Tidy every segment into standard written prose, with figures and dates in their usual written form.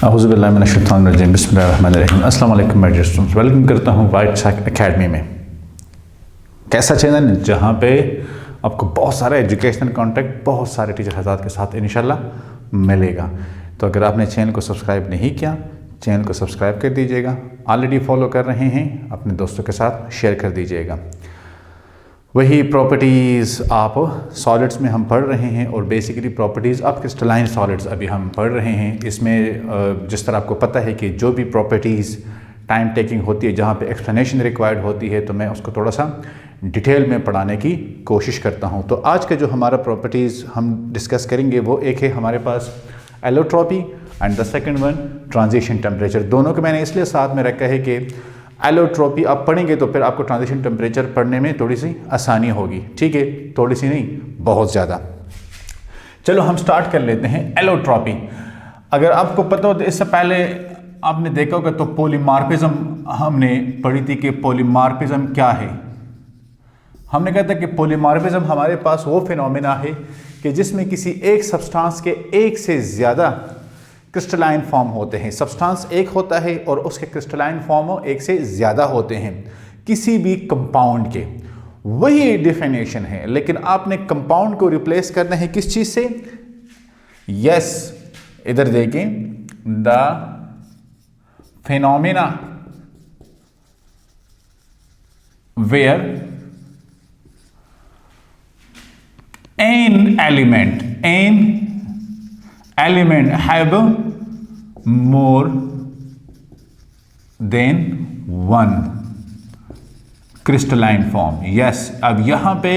औज़ुबिल्लाहि मिनश्शैतानिर्रजीम बिस्मिल्लाहिर्रहमानिर्रहीम। अस्सलाम वालेकुम माय डियर स्टूडेंट्स, वेलकम करता हूँ वाइट चैक एकेडमी में। कैसा चैनल जहाँ पे आपको बहुत सारा एजुकेशनल कॉन्टेंट बहुत सारे टीचर हज़रात के साथ इंशाल्लाह मिलेगा। तो अगर आपने चैनल को सब्सक्राइब नहीं किया, चैनल को सब्सक्राइब कर दीजिएगा। ऑलरेडी फॉलो कर रहे हैं, अपने दोस्तों के साथ शेयर कर दीजिएगा। वही प्रॉपर्टीज़ आप सॉलिड्स में हम पढ़ रहे हैं और basically properties of crystalline solids अभी हम पढ़ रहे हैं। इसमें जिस तरह आपको पता है कि जो भी प्रॉपर्टीज़ टाइम टेकिंग होती है, जहाँ पे एक्सप्लेनेशन रिक्वायर्ड होती है, तो मैं उसको थोड़ा सा डिटेल में पढ़ाने की कोशिश करता हूँ। तो आज का जो हमारा प्रॉपर्टीज़ हम डिस्कस करेंगे वो एक है हमारे पास allotropy and the second one transition temperature. दोनों को मैंने इसलिए साथ में रखा है कि एलोट्रॉपी आप पढ़ेंगे तो फिर आपको ट्रांजिशन टेम्परेचर पढ़ने में थोड़ी सी आसानी होगी। ठीक है, थोड़ी सी नहीं, बहुत ज़्यादा। चलो हम स्टार्ट कर लेते हैं। एलोट्रॉपी अगर आपको पता हो तो इससे पहले आपने देखा होगा तो पॉलीमॉर्फिज्म हमने पढ़ी थी कि पॉलीमॉर्फिज्म क्या है। हमने कहा था कि पॉलीमॉर्फिज्म हमारे पास वो फिनोमेना है कि जिसमें किसी एक सब्सटेंस के एक से ज़्यादा क्रिस्टलाइन फॉर्म होते हैं। सब्सटेंस एक होता है और उसके क्रिस्टलाइन फॉर्म एक से ज़्यादा होते हैं किसी भी कंपाउंड के। वही डेफिनेशन है, लेकिन आपने कंपाउंड को रिप्लेस करना है किस चीज़ से? यस, इधर देखें, the phenomena where an element have more than one crystalline form। Yes, अब यहां पे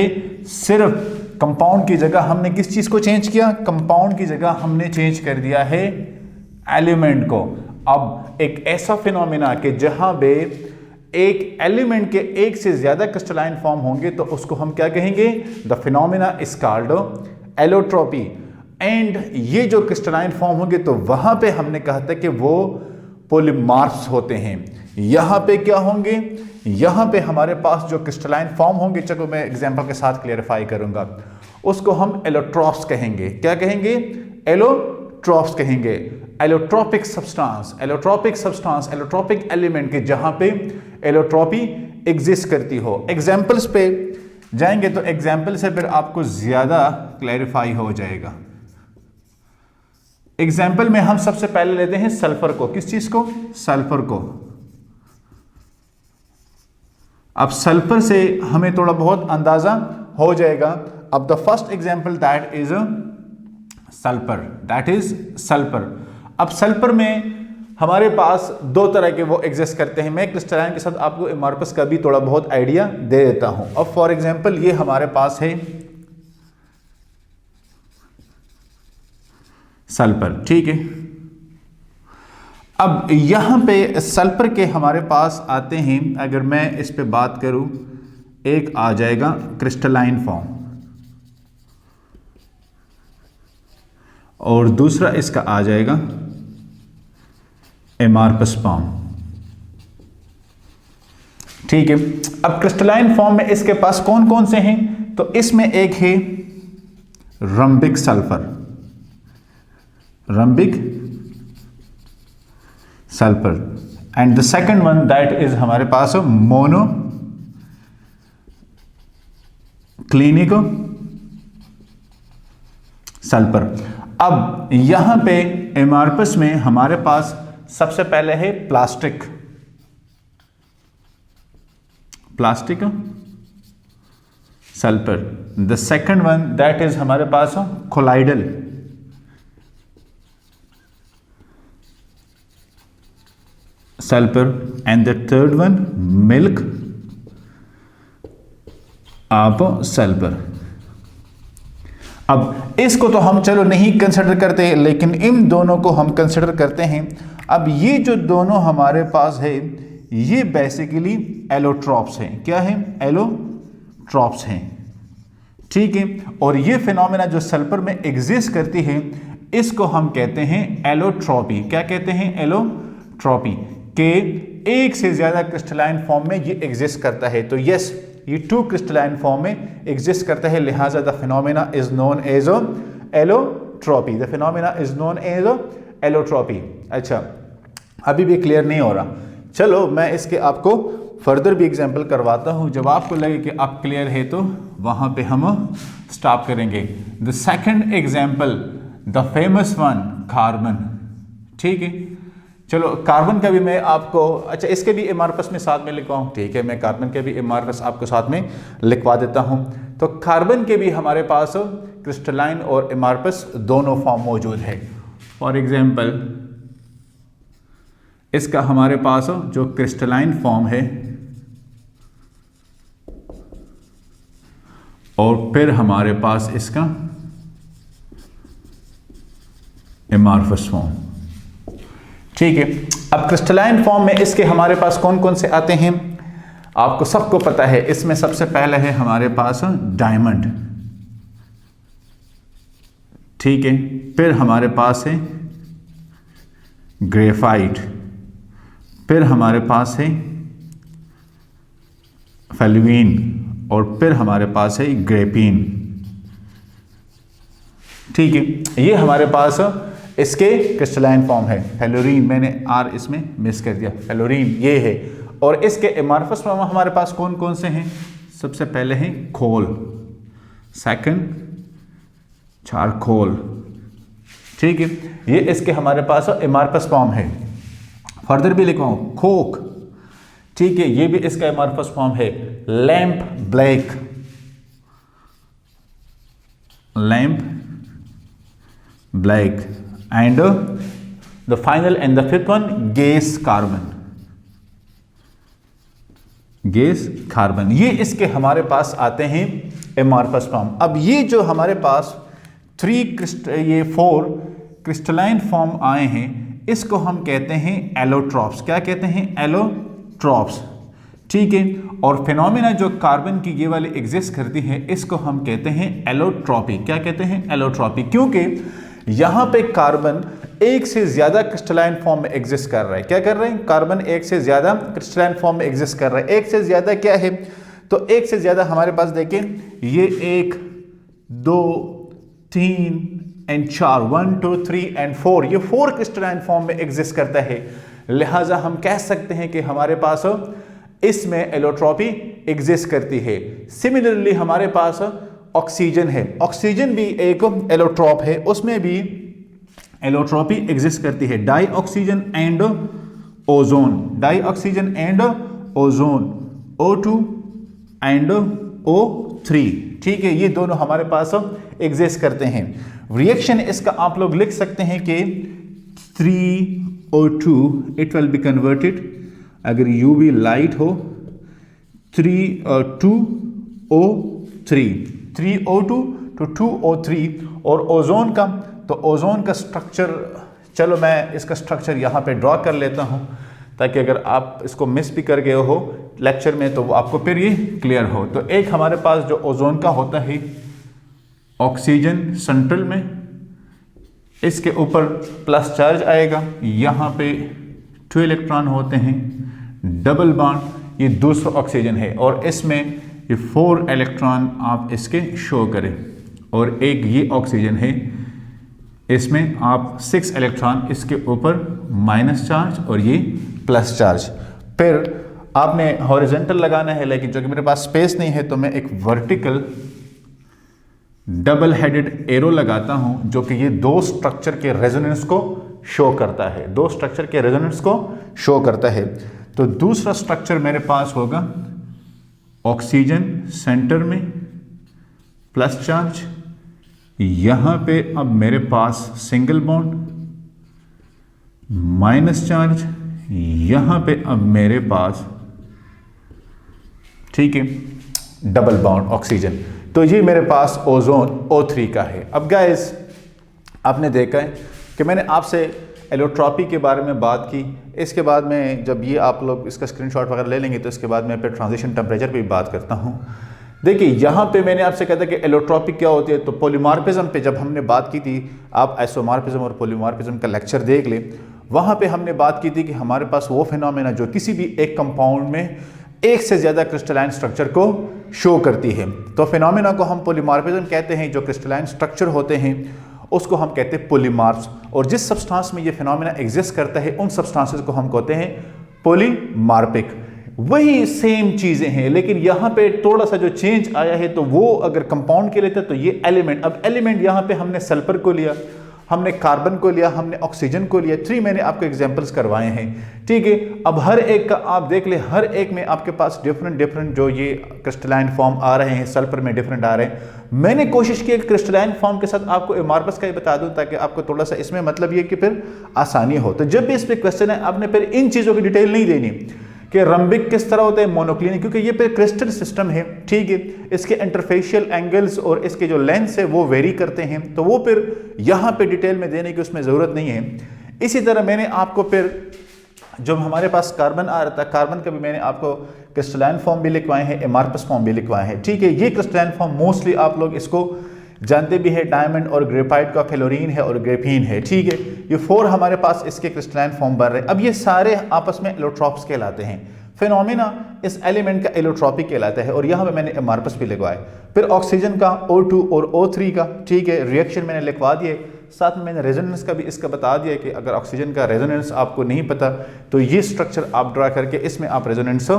सिर्फ कंपाउंड की जगह हमने किस चीज को चेंज किया? कंपाउंड की जगह हमने चेंज कर दिया है एलिमेंट को। अब एक ऐसा फिनोमेना कि जहां पे एक एलिमेंट के एक से ज्यादा क्रिस्टलाइन फॉर्म होंगे तो उसको हम क्या कहेंगे? The phenomena is called allotropy. And ये जो क्रिस्टलाइन फॉर्म होंगे तो वहां पे हमने कहा था कि वो पॉलीमॉर्फ्स होते हैं। यहां पे क्या होंगे? यहां पे हमारे पास जो क्रिस्टलाइन फॉर्म होंगे, चलो मैं एग्जांपल के साथ क्लियरिफाई करूंगा, उसको हम एलोट्रॉप्स कहेंगे। क्या कहेंगे? एलोट्रॉप्स कहेंगे। एलोट्रॉपिक सब्सटेंस, एलोट्रॉपिक एलिमेंट के जहां पे एलोट्रॉपी एग्जिस्ट करती हो। एग्जाम्पल्स पे जाएंगे तो एग्जाम्पल से फिर आपको ज्यादा क्लैरिफाई हो जाएगा। एग्जाम्पल में हम सबसे पहले लेते हैं सल्फर को। किस चीज को? सल्फर को। अब सल्फर से हमें थोड़ा बहुत अंदाजा हो जाएगा। अब the first example that is sulphur. अब सल्फर में हमारे पास दो तरह के वो एग्जिस्ट करते हैं। मैं क्रिस्टलाइन के साथ आपको एमॉर्फस का भी थोड़ा बहुत आइडिया दे देता हूं। अब फॉर एग्जांपल ये हमारे पास है सल्फर, ठीक है। अब यहां पे सल्फर के हमारे पास आते हैं, अगर मैं इस पे बात करूं, एक आ जाएगा क्रिस्टलाइन फॉर्म और दूसरा इसका आ जाएगा एमॉर्फस फॉर्म, ठीक है। अब क्रिस्टलाइन फॉर्म में इसके पास कौन कौन से हैं? तो इसमें एक है rhombic sulphur and the second one that is हमारे पास मोनो क्लिनिक सल्फर। अब यहां पे एमॉर्फस में हमारे पास सबसे पहले है plastic sulphur. The second one that is हमारे पास colloidal sulphur and the third one milk of sulphur. अब इसको तो हम चलो नहीं कंसिडर करते, लेकिन इन दोनों को हम कंसिडर करते हैं। अब ये जो दोनों हमारे पास है ये बेसिकली एलोट्रॉप्स हैं। क्या है? एलोट्रॉप्स हैं, ठीक है। और ये फिनोमेना जो सल्फर में एग्जिस्ट करती है इसको हम कहते हैं एलोट्रॉपी। क्या कहते हैं? एलोट्रॉपी के एक से ज्यादा क्रिस्टलाइन फॉर्म में ये एग्जिस्ट करता है। तो यस, ये टू क्रिस्टलाइन फॉर्म में एग्जिस्ट करता है, लिहाजा the phenomena is known as allotropy. The phenomena is known as allotropy. अच्छा, अभी भी क्लियर नहीं हो रहा, चलो मैं इसके आपको फर्दर भी एग्जांपल करवाता हूँ। जब आपको लगे कि आप क्लियर है तो वहाँ पे हम स्टॉप करेंगे। The second example, the famous one, carbon. ठीक है, चलो कार्बन का भी मैं आपको, अच्छा इसके भी एमआरएस में साथ में लिखवाऊँ, ठीक है, मैं कार्बन के भी एमआरएस आपको साथ में लिखवा देता हूँ। तो कार्बन के भी हमारे पास क्रिस्टलाइन और एमआरएस दोनों फॉर्म मौजूद है। फॉर एग्जांपल इसका हमारे पास जो क्रिस्टलाइन फॉर्म है और फिर हमारे पास इसका एमआरएस फॉर्म। ठीक है, अब क्रिस्टलाइन फॉर्म में इसके हमारे पास कौन कौन से आते हैं, आपको सबको पता है। इसमें सबसे पहले है हमारे पास डायमंड, ठीक है, फिर हमारे पास है ग्रेफाइट, फिर हमारे पास है फेल्वीन और फिर हमारे पास है ग्रेपीन। ठीक है, ये हमारे पास इसके क्रिस्टलाइन फॉर्म है। फेलोरीन, मैंने आर इसमें मिस कर दिया, फेलोरीन ये है। और इसके एमआरएस फॉर्म हमारे पास कौन कौन से हैं, सबसे पहले है खोल, सेकंड चारकोल। ठीक है, ये इसके हमारे पास एमआरएस फॉर्म है। फर्दर भी लिखवाऊं, कोक, ठीक है, ये भी इसका एमआरएस फॉर्म है। Lamp black, lamp black, and the final and the fifth one gas carbon, gas carbon. ये इसके हमारे पास आते हैं एमआरएस फॉर्म। अब ये जो हमारे पास 4 क्रिस्टलाइन फॉर्म आए हैं, इसको हम कहते हैं एलोट्रॉप्स। क्या कहते हैं, एलोट्रॉप्स। ठीक है, और फिनोमेना जो कार्बन की ये वाली एग्जिस्ट करती है, इसको हम कहते हैं एलोट्रॉपी। क्या कहते हैं, एलोट्रॉपी, क्योंकि यहां पे कार्बन एक से ज्यादा क्रिस्टलाइन फॉर्म में एग्जिस्ट कर रहा है। क्या कर रहे हैं, कार्बन एक से ज्यादा क्रिस्टलाइन फॉर्म में एग्जिस्ट कर रहा है। एक से ज्यादा क्या है, तो एक से ज्यादा हमारे पास देखें, ये 1 2 3 एंड 4, 1 2 3 एंड 4, ये 4 क्रिस्टलाइन फॉर्म में एग्जिस्ट करता है। लिहाजा हम कह सकते हैं कि हमारे पास इसमें एलोट्रॉपी एग्जिस्ट करती है। सिमिलरली हमारे पास ऑक्सीजन है, ऑक्सीजन भी एक एलोट्रॉप है, उसमें भी एलोट्रॉपी एग्जिस्ट करती है। Dioxygen and ozone, dioxygen and ozone, O2 and O3। ठीक है, ये दोनों हमारे पास एग्जिस्ट करते हैं। रिएक्शन इसका आप लोग लिख सकते हैं कि 3O2 it will be converted, अगर UV लाइट हो 2O3, 3O2 to 2O3। और ओजोन का, तो ओजोन का स्ट्रक्चर, चलो मैं इसका स्ट्रक्चर यहाँ पे ड्रॉ कर लेता हूँ, ताकि अगर आप इसको मिस भी कर गए हो लेक्चर में तो आपको फिर ये क्लियर हो। तो एक हमारे पास जो ओजोन का होता है, ऑक्सीजन सेंट्रल में, इसके ऊपर प्लस चार्ज आएगा, यहाँ पे 2 इलेक्ट्रॉन होते हैं, डबल बॉन्ड, ये दूसरा ऑक्सीजन है, और इसमें ये 4 इलेक्ट्रॉन आप इसके शो करें, और एक ये ऑक्सीजन है, इसमें आप 6 इलेक्ट्रॉन, इसके ऊपर माइनस चार्ज और ये प्लस चार्ज। फिर आपने हॉरिजॉन्टल लगाना है, लेकिन जो कि मेरे पास स्पेस नहीं है तो मैं एक वर्टिकल डबल हेडेड एरो लगाता हूं, जो कि ये 2 स्ट्रक्चर के रेजोनेंस को शो करता है, 2 स्ट्रक्चर के रेजोनेंस को शो करता है। तो दूसरा स्ट्रक्चर मेरे पास होगा ऑक्सीजन सेंटर में प्लस चार्ज, यहां पे अब मेरे पास सिंगल बॉन्ड माइनस चार्ज, यहां पे अब मेरे पास, ठीक है, डबल बॉन्ड ऑक्सीजन। तो ये मेरे पास ओजोन O3 का है। अब गाइस आपने देखा है कि मैंने आपसे एलोट्रॉपी के बारे में बात की, इसके बाद में जब ये आप लोग इसका स्क्रीनशॉट वगैरह ले लेंगे तो इसके बाद मैं फिर ट्रांजिशन टेम्परेचर पे भी बात करता हूँ। देखिए यहाँ पे मैंने आपसे कहा था कि एलोट्रॉपी क्या होती है, तो पॉलीमॉर्फिज्म पे जब हमने बात की थी, आप आइसोमॉर्फिज्म और पॉलीमॉर्फिज्म का लेक्चर देख लें, वहाँ पे हमने बात की थी कि हमारे पास वो फिनोमेना जो किसी भी एक कंपाउंड में एक से ज़्यादा क्रिस्टलाइन स्ट्रक्चर को शो करती है, तो फिनोमेना को हम पॉलीमॉर्फिज्म कहते हैं, जो क्रिस्टलाइन स्ट्रक्चर होते हैं उसको हम कहते हैं पॉलीमार्फ्स। और जिस सब्सटेंस में ये फिनोमेना एग्जिस्ट करता है उन सब्सटेंसेस को हम कहते हैं पॉलीमार्फिक। वही सेम चीजें हैं, लेकिन यहां पे थोड़ा सा जो चेंज आया है, तो वो अगर कंपाउंड के लिए था तो ये एलिमेंट, अब एलिमेंट यहां पे हमने सल्फर को लिया, हमने कार्बन को लिया, हमने ऑक्सीजन को लिया। 3 मैंने आपको एग्जांपल्स करवाए हैं, ठीक है। अब हर एक का आप देख ले, हर एक में आपके पास डिफरेंट जो ये क्रिस्टलाइन फॉर्म आ रहे हैं, सल्फर में डिफरेंट आ रहे हैं। मैंने कोशिश की कि क्रिस्टलाइन फॉर्म के साथ आपको अमार्फस का ही बता दूं, ताकि आपको थोड़ा सा इसमें मतलब ये कि फिर आसानी हो। तो जब भी इस पर क्वेश्चन है, आपने फिर इन चीज़ों की डिटेल नहीं देनी कि रंबिक किस तरह होता है, मोनोक्लिनिक, क्योंकि ये पे क्रिस्टल सिस्टम है, ठीक है। इसके इंटरफेशियल एंगल्स और इसके जो लेंस है वो वेरी करते हैं, तो वो फिर यहाँ पे डिटेल में देने की उसमें ज़रूरत नहीं है। इसी तरह मैंने आपको फिर जब हमारे पास कार्बन आ रहा था, कार्बन का भी मैंने आपको क्रिस्टलाइन फॉर्म भी लिखवाए हैं, अमार्फस फॉर्म भी लिखवाए हैं, ठीक है। ये क्रिस्टलाइन फॉर्म मोस्टली आप लोग इसको जानते भी है, डायमंड और ग्रेफाइट का फ्लोरीन है और ग्रेफीन है, ठीक है। ये 4 हमारे पास इसके क्रिस्टलाइन फॉर्म बन रहे हैं। अब ये सारे आपस में एलोट्रॉप्स कहलाते हैं। फिनोमेना इस एलिमेंट का एलोट्रॉपिक कहलाता है, और यहाँ पे मैंने अमार्फस भी लिखवाए। फिर ऑक्सीजन का O2 और O3 का, ठीक है, रिएक्शन मैंने लिखवा दिए। साथ में मैंने रेजोनेंस का भी इसका बता दिया कि अगर ऑक्सीजन का रेजोनेंस आपको नहीं पता तो ये स्ट्रक्चर आप ड्रा करके इसमें आप रेजोनेंस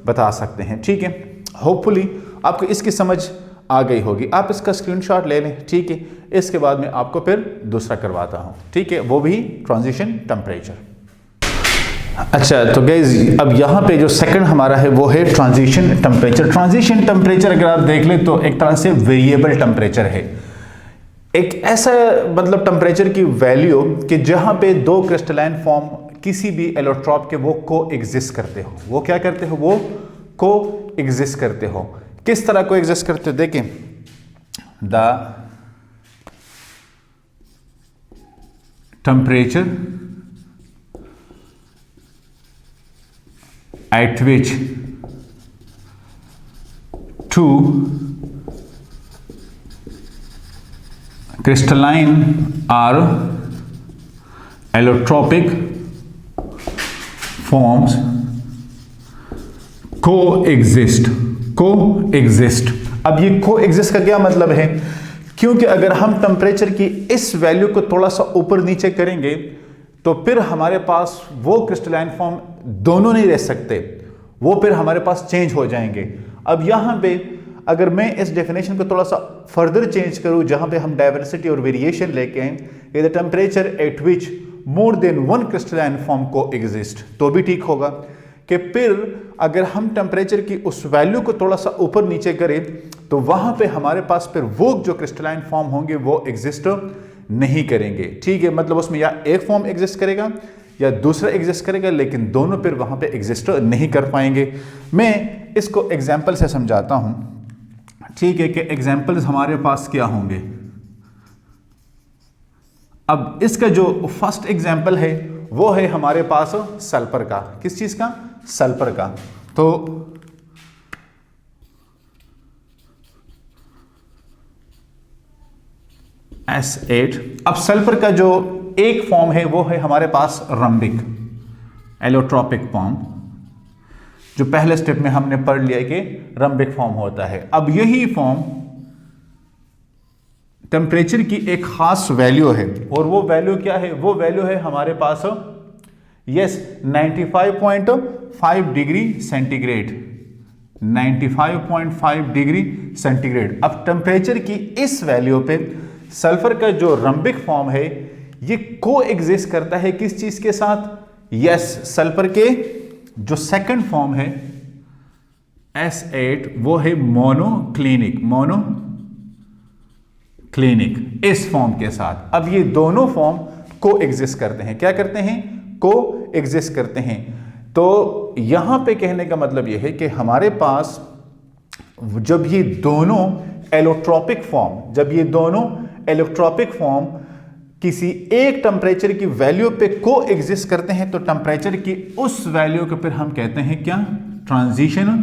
बता सकते हैं, ठीक है। होपफुली आपको इसकी समझ आ गई होगी। आप इसका स्क्रीनशॉट ले लें, ठीक है। इसके बाद में आपको फिर दूसरा करवाता हूँ, ठीक है, वो भी ट्रांजिशन टेम्परेचर। अच्छा, तो गाइस अब यहाँ पे जो सेकंड हमारा है वो है ट्रांजिशन टेम्परेचर। ट्रांजिशन टेम्परेचर अगर आप देख लें तो एक तरह से वेरिएबल टेम्परेचर है, एक ऐसा मतलब टेम्परेचर की वैल्यू कि जहाँ पे 2 क्रिस्टलाइन फॉर्म किसी भी एलोट्रॉप के वो को एग्जिस्ट करते हो। वो क्या करते हो? वो को एग्जिस्ट करते हो। किस तरह को एग्जिस्ट करते हो? देखें, the temperature at which 2 crystalline or allotropic forms coexist। अब ये coexist का क्या मतलब है? क्योंकि अगर हम टेम्परेचर की इस वैल्यू को थोड़ा सा ऊपर नीचे करेंगे तो फिर हमारे पास वो क्रिस्टलाइन फॉर्म दोनों नहीं रह सकते, वो फिर हमारे पास चेंज हो जाएंगे। अब यहाँ पे अगर मैं इस डेफिनेशन को थोड़ा सा फर्दर चेंज करूँ, जहाँ पे हम डाइवर्सिटी और वेरिएशन लेके हैं, the temperature at which more than 1 crystalline form को एग्जिस्ट, तो भी ठीक होगा। कि फिर अगर हम टेम्परेचर की उस वैल्यू को थोड़ा सा ऊपर नीचे करें तो वहाँ पे हमारे पास फिर वो जो क्रिस्टलाइन फॉर्म होंगे वो एग्जिस्ट नहीं करेंगे, ठीक है। मतलब उसमें या एक फॉर्म एग्जिस्ट करेगा या दूसरा एग्जिस्ट करेगा, लेकिन दोनों फिर वहां पे एग्जिस्ट नहीं कर पाएंगे। मैं इसको एग्जाम्पल से समझाता हूं, ठीक है, कि एग्जाम्पल्स हमारे पास क्या होंगे। अब इसका जो फर्स्ट एग्जाम्पल है वो है हमारे पास सल्फर का। किस चीज का? सल्फर का। तो S8। अब सल्फर का जो एक फॉर्म है वो है हमारे पास रंबिक एलोट्रॉपिक फॉर्म, जो पहले स्टेप में हमने पढ़ लिया कि रंबिक फॉर्म होता है। अब यही फॉर्म टेम्परेचर की एक खास वैल्यू है, और वो वैल्यू क्या है? वो वैल्यू है हमारे पास 95.5 डिग्री सेंटीग्रेड, 95.5 डिग्री सेंटीग्रेड। अब टेम्परेचर की इस वैल्यू पे सल्फर का जो रंबिक फॉर्म है ये को एग्जिस्ट करता है किस चीज के साथ? सल्फर के जो सेकंड फॉर्म है S8 वो है मोनोक्लिनिक इस फॉर्म के साथ। अब ये दोनों फॉर्म को एग्जिस्ट करते हैं। क्या करते हैं? को एग्जिस्ट करते हैं। तो यहां पे कहने का मतलब यह है कि हमारे पास जब ये दोनों एलोट्रॉपिक फॉर्म किसी एक टेम्परेचर की वैल्यू पे को एग्जिस्ट करते हैं तो टेम्परेचर की उस वैल्यू को फिर हम कहते हैं क्या? Transition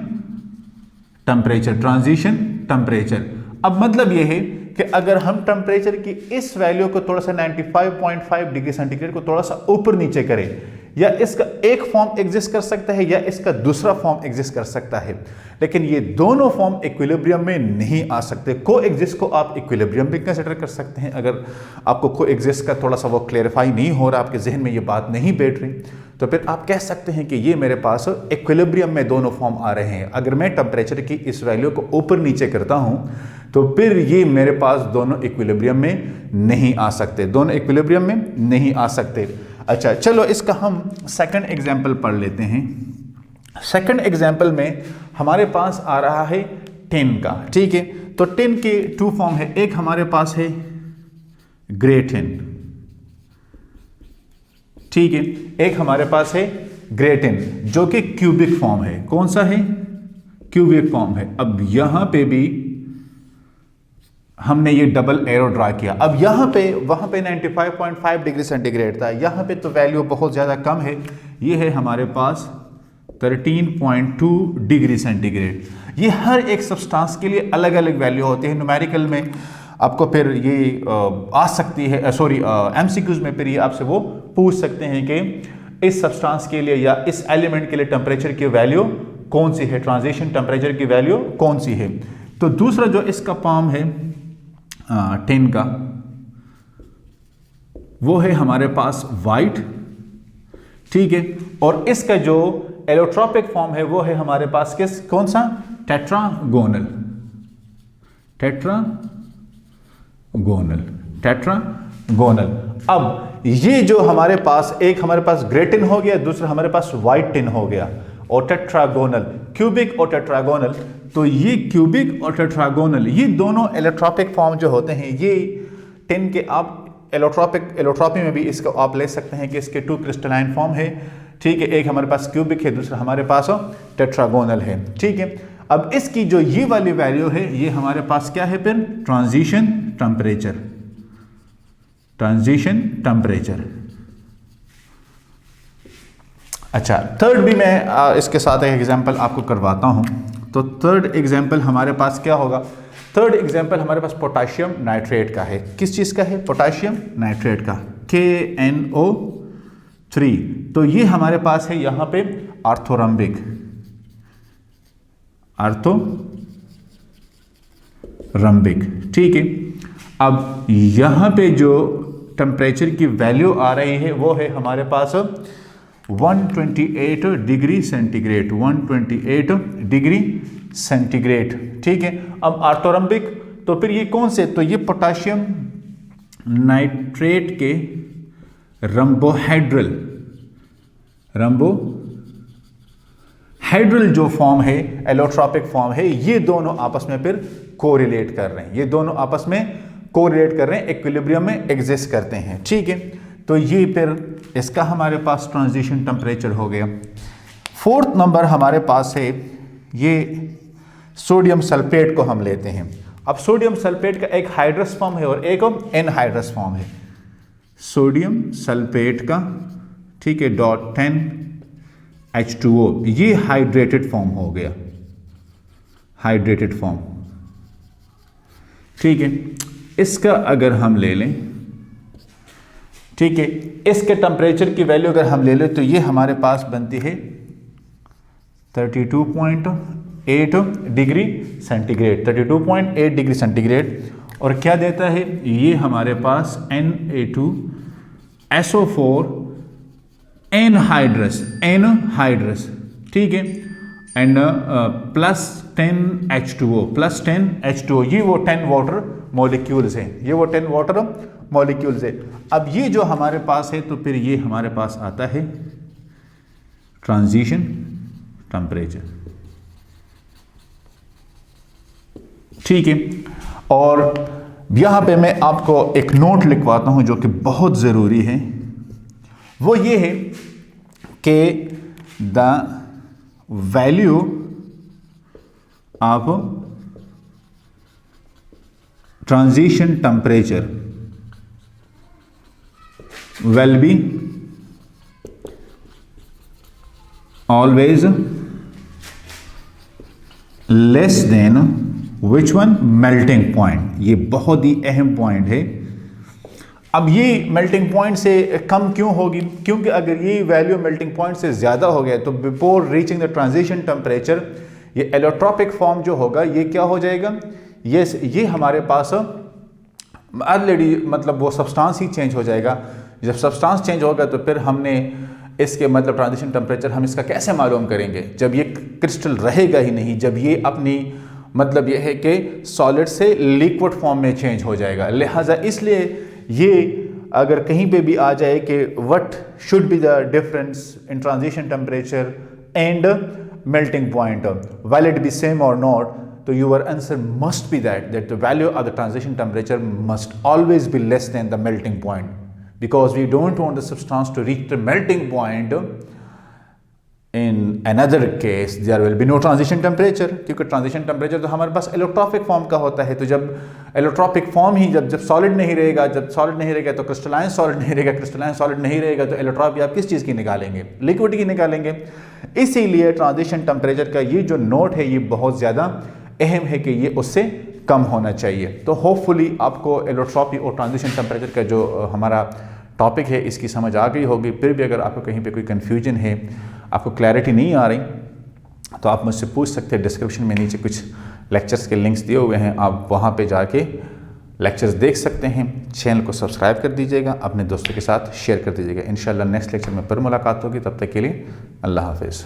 temperature. अब मतलब यह है कि अगर हम टेम्परेचर की इस वैल्यू को थोड़ा सा 95.5 डिग्री सेंटीग्रेड को थोड़ा सा ऊपर नीचे करें, या इसका एक फॉर्म एग्जिस्ट कर सकता है या इसका दूसरा फॉर्म एग्जिस्ट कर सकता है, लेकिन ये दोनों फॉर्म इक्विलिब्रियम में नहीं आ सकते। को एग्जिस्ट को आप इक्विलिब्रियम भी कंसिडर कर सकते हैं। अगर आपको को एग्जिस्ट का थोड़ा सा वो क्लेरिफाई नहीं हो रहा, आपके जहन में ये बात नहीं बैठ रही, तो फिर आप कह सकते हैं कि ये मेरे पास इक्विलिब्रियम में दोनों फॉर्म आ रहे हैं। अगर मैं टेम्परेचर की इस वैल्यू को ऊपर नीचे करता हूं तो फिर ये मेरे पास दोनों इक्विलिब्रियम में नहीं आ सकते, दोनों इक्विलिब्रियम में नहीं आ सकते। अच्छा, चलो इसका हम सेकंड एग्जांपल पढ़ लेते हैं। सेकंड एग्जांपल में हमारे पास आ रहा है टिन का, ठीक है। तो टिन के टू फॉर्म है, एक हमारे पास है ग्रे टिन, ठीक है, एक हमारे पास है ग्रे टिन जो कि क्यूबिक फॉर्म है। कौन सा है? क्यूबिक फॉर्म है। अब यहां पे भी हमने ये डबल एरो ड्रा किया। अब यहां पे वहां पे 95.5 डिग्री सेंटीग्रेड था, यहां पे तो वैल्यू बहुत ज्यादा कम है, ये है हमारे पास 13.2 डिग्री सेंटीग्रेड। ये हर एक सब्सटेंस के लिए अलग अलग वैल्यू होते हैं। न्यूमेरिकल में आपको फिर ये आ सकती है, एमसीक्यूज में फिर ये आपसे वो पूछ सकते हैं कि इस सब्सटेंस के लिए या इस एलिमेंट के लिए टेम्परेचर की वैल्यू कौन सी है, ट्रांजिशन टेम्परेचर की वैल्यू कौन सी है। तो दूसरा जो इसका फॉर्म है टिन का, वो है हमारे पास वाइट, ठीक है, और इसका जो एलोट्रोपिक फॉर्म है वो है हमारे पास कौन सा? Tetragonal, tetragonal. अब ये जो हमारे पास, एक हमारे पास ग्रे टिन हो गया, दूसरा हमारे पास वाइट टिन हो गया, और टेट्रागोनल, क्यूबिक और टेट्रागोनल। तो ये क्यूबिक और टेट्रागोनल, ये दोनों एलोट्रोपिक फॉर्म जो होते हैं, ये टिन के आप एलोट्रोपी में भी इसको आप ले सकते हैं कि इसके टू क्रिस्टलाइन फॉर्म है, ठीक है। एक हमारे पास क्यूबिक है, दूसरा हमारे पास टेट्रागोनल है, ठीक है। अब इसकी जो ये वाली वैल्यू है, ये हमारे पास क्या है फिर? Transition temperature. अच्छा, थर्ड भी मैं इसके साथ एक एग्जांपल आपको करवाता हूं। तो थर्ड एग्जांपल हमारे पास क्या होगा? थर्ड एग्जांपल हमारे पास पोटेशियम नाइट्रेट का है। किस चीज का है? पोटेशियम नाइट्रेट का, KNO3। तो ये हमारे पास है यहां पे आर्थोरम्बिक, ठीक है। अब यहां पे जो टेम्परेचर की वैल्यू आ रही है वो है हमारे पास 128 डिग्री सेंटीग्रेड, 128 डिग्री सेंटीग्रेड, ठीक है। अब आर्थोरम्बिक, तो फिर ये कौन से? तो ये पोटेशियम नाइट्रेट के रंबोहाइड्रल जो फॉर्म है, एलोट्रोपिक फॉर्म है, ये दोनों आपस में फिर कोरिलेट कर रहे हैं, ये दोनों आपस में कोरिलेट कर रहे हैं, इक्विलिब्रियम में एग्जिस्ट करते हैं, ठीक है। तो ये फिर इसका हमारे पास ट्रांजिशन टेम्परेचर हो गया। फोर्थ नंबर हमारे पास है ये सोडियम सल्फेट को हम लेते हैं। अब सोडियम सल्फेट का एक हाइड्रस फॉर्म है और एक एनहाइड्रस फॉर्म है। सोडियम सल्फेट का, ठीक है, .10H2O, ये हाइड्रेटेड फॉर्म हो गया, हाइड्रेटेड फॉर्म, ठीक है। इसका अगर हम ले लें, ठीक है, इसके टेम्परेचर की वैल्यू अगर हम ले लें तो ये हमारे पास बनती है 32.8 डिग्री सेंटीग्रेड, 32.8 डिग्री सेंटीग्रेड। और क्या देता है ये हमारे पास Na2SO4 एनहाइड्रस, ठीक है, एंड +10H2O, ये वो 10 वाटर मॉलिक्यूल्स हैं, ये वो 10 वाटर मॉलिक्यूल्स है। अब ये जो हमारे पास है, तो फिर ये हमारे पास आता है ट्रांजिशन टेम्परेचर, ठीक है। और यहां पे मैं आपको एक नोट लिखवाता हूं जो कि बहुत जरूरी है, वो ये है कि the value of transition temperature will be always less than which one? melting point। ये बहुत ही अहम पॉइंट है। अब ये मेल्टिंग पॉइंट से कम क्यों होगी? क्योंकि अगर ये वैल्यू मेल्टिंग पॉइंट से ज़्यादा हो गया तो before reaching the transition temperature ये एलोट्रॉपिक फॉर्म जो होगा ये क्या हो जाएगा, ये हमारे पास ऑलरेडी मतलब वो सब्सटेंस ही चेंज हो जाएगा। जब सब्सटेंस चेंज होगा तो फिर हमने इसके मतलब ट्रांजिशन टेम्परेचर हम इसका कैसे मालूम करेंगे जब ये क्रिस्टल रहेगा ही नहीं, जब ये अपनी मतलब ये है कि सॉलिड से लिक्विड फॉर्म में चेंज हो जाएगा। लिहाजा इसलिए ये अगर कहीं पे भी आ जाए कि what should be the difference in transition temperature and melting point, will it be same और नॉट, तो your answer must be that the value of the transition temperature must always be less than the melting point, because we don't want the substance to reach the melting point. In another case there will be no transition temperature, क्योंकि transition temperature तो हमारे पास allotropic form का होता है। तो जब allotropic form ही जब solid नहीं रहेगा, जब सॉलिड नहीं रहेगा तो क्रिस्टलाइन सॉलिड नहीं रहेगा, क्रिस्टलाइन सॉलिड नहीं रहेगा तो एलोट्रॉपी आप किस चीज़ की निकालेंगे? लिक्विड की निकालेंगे। इसीलिए ट्रांजिशन टेम्परेचर का ये जो नोट है ये बहुत ज़्यादा अहम है कि ये उससे कम होना चाहिए। तो होपफुली आपको एलोट्रॉपी और ट्रांजिशन टेम्परेचर का जो हमारा टॉपिक है इसकी समझ आ गई होगी। फिर भी अगर आपको कहीं पे कोई कन्फ्यूजन है, आपको क्लैरिटी नहीं आ रही, तो आप मुझसे पूछ सकते हैं। डिस्क्रिप्शन में नीचे कुछ लेक्चर्स के लिंक्स दिए हुए हैं, आप वहाँ पे जाके लेक्चर्स देख सकते हैं। चैनल को सब्सक्राइब कर दीजिएगा, अपने दोस्तों के साथ शेयर कर दीजिएगा। इंशाल्लाह नेक्स्ट लेक्चर में फिर मुलाकात होगी, तब तक के लिए अल्लाह हाफिज़।